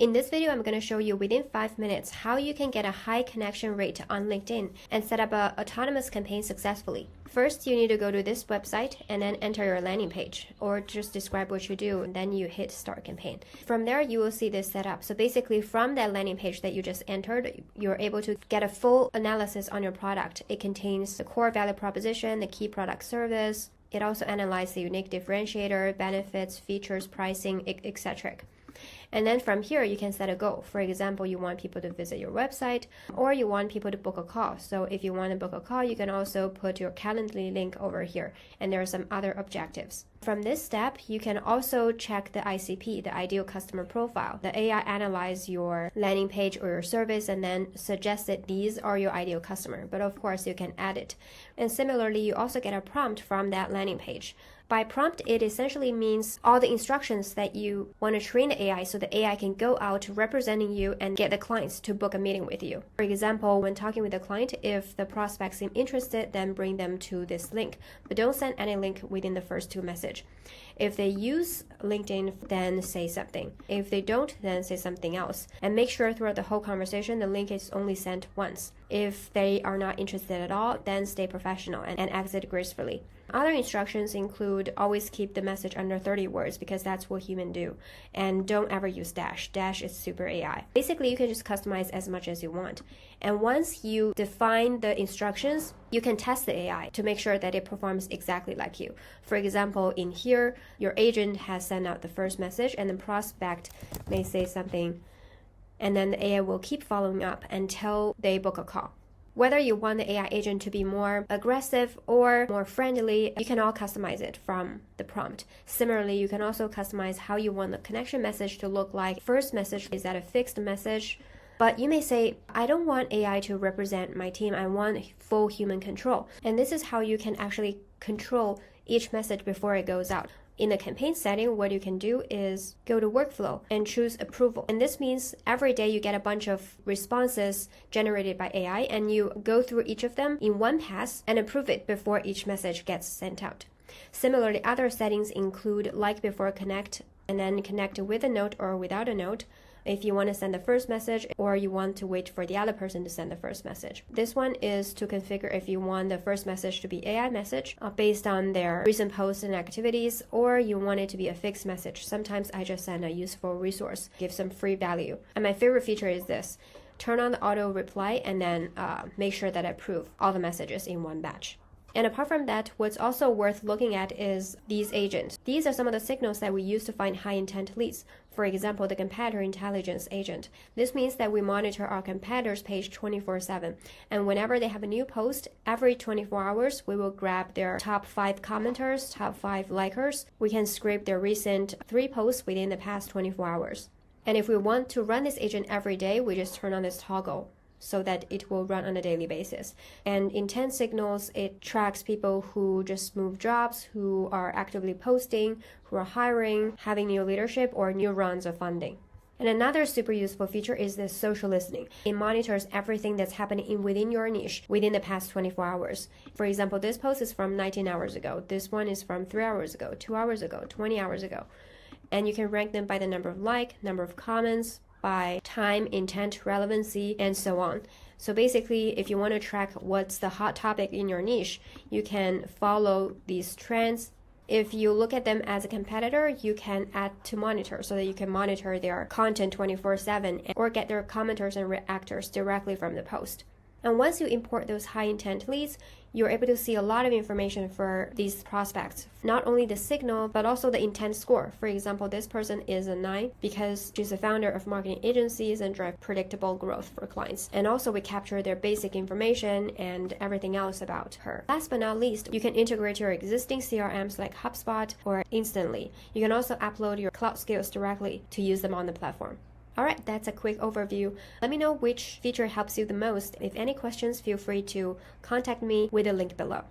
In this video, I'm going to show you within 5 minutes how you can get a high connection rate on LinkedIn and set up an autonomous campaign successfully. First, you need to go to this website and then enter your landing page, or just describe what you do, and then you hit start campaign. From there, you will see this setup. So basically, from that landing page that you just entered, you're able to get a full analysis on your product. It contains the core value proposition, the key product service. It also analyzes the unique differentiator, benefits, features, pricing, etc. And then from here, you can set a goal. For example, you want people to visit your website, or you want people to book a call. So if you want to book a call, you can also put your Calendly link over here. And there are some other objectives. From this step, you can also check the ICP, the ideal customer profile. The AI analyze your landing page or your service and then suggest that these are your ideal customer. But of course, you can add it. And similarly, you also get a prompt from that landing page. By prompt, it essentially means all the instructions that you want to train the AI so the AI can go out representing you and get the clients to book a meeting with you. For example, when talking with the client, if the prospects seem interested, then bring them to this link. But don't send any link within the first 2 messages. If they use LinkedIn, then say something. If they don't, then say something else. And make sure throughout the whole conversation, the link is only sent once. If they are not interested at all, then stay professional and exit gracefully. Other instructions include always keep the message under 30 words because that's what humans do. And don't ever use dash. Dash is super AI. Basically, you can just customize as much as you want. And once you define the instructions, you can test the AI to make sure that it performs exactly like you. For example, in here, your agent has sent out the first message and the prospect may say something, and then the AI will keep following up until they book a call. Whether you want the AI agent to be more aggressive or more friendly, you can all customize it from the prompt. Similarly, you can also customize how you want the connection message to look like. First message, is that a fixed message? But you may say, I don't want AI to represent my team. I want full human control. And this is how you can actually control each message before it goes out. In the campaign setting, what you can do is go to workflow and choose approval. And this means every day you get a bunch of responses generated by AI and you go through each of them in one pass and approve it before each message gets sent out. Similarly, other settings include like before connect and then connect with a note or without a note. If you want to send the first message or you want to wait for the other person to send the first message. This one is to configure if you want the first message to be AI message based on their recent posts and activities, or you want it to be a fixed message. Sometimes I just send a useful resource, give some free value. And my favorite feature is this. Turn on the auto reply and then make sure that I approve all the messages in one batch. And apart from that, what's also worth looking at is these agents. These are some of the signals that we use to find high intent leads. For example, the competitor intelligence agent. This means that we monitor our competitors' page 24/7. And whenever they have a new post, every 24 hours, we will grab their top 5 commenters, top 5 likers. We can scrape their recent 3 posts within the past 24 hours. And if we want to run this agent every day, we just turn on this toggle so that it will run on a daily basis. And intent signals, it tracks people who just move jobs, who are actively posting, who are hiring, having new leadership, or new rounds of funding. And another super useful feature is this social listening. It monitors everything that's happening within your niche within the past 24 hours. For example, this post is from 19 hours ago. This one is from 3 hours ago, 2 hours ago, 20 hours ago. And you can rank them by the number of likes, number of comments, by time, intent, relevancy, and so on. So basically, if you want to track what's the hot topic in your niche, you can follow these trends. If you look at them as a competitor, you can add to monitor so that you can monitor their content 24/7 or get their commenters and reactors directly from the post. And once you import those high intent leads, you're able to see a lot of information for these prospects. Not only the signal, but also the intent score. For example, this person is a 9 because she's a founder of marketing agencies and drive predictable growth for clients. And also we capture their basic information and everything else about her. Last but not least, you can integrate your existing CRMs like HubSpot or Instantly. You can also upload your cloud skills directly to use them on the platform. Alright, that's a quick overview. Let me know which feature helps you the most. If any questions, feel free to contact me with the link below.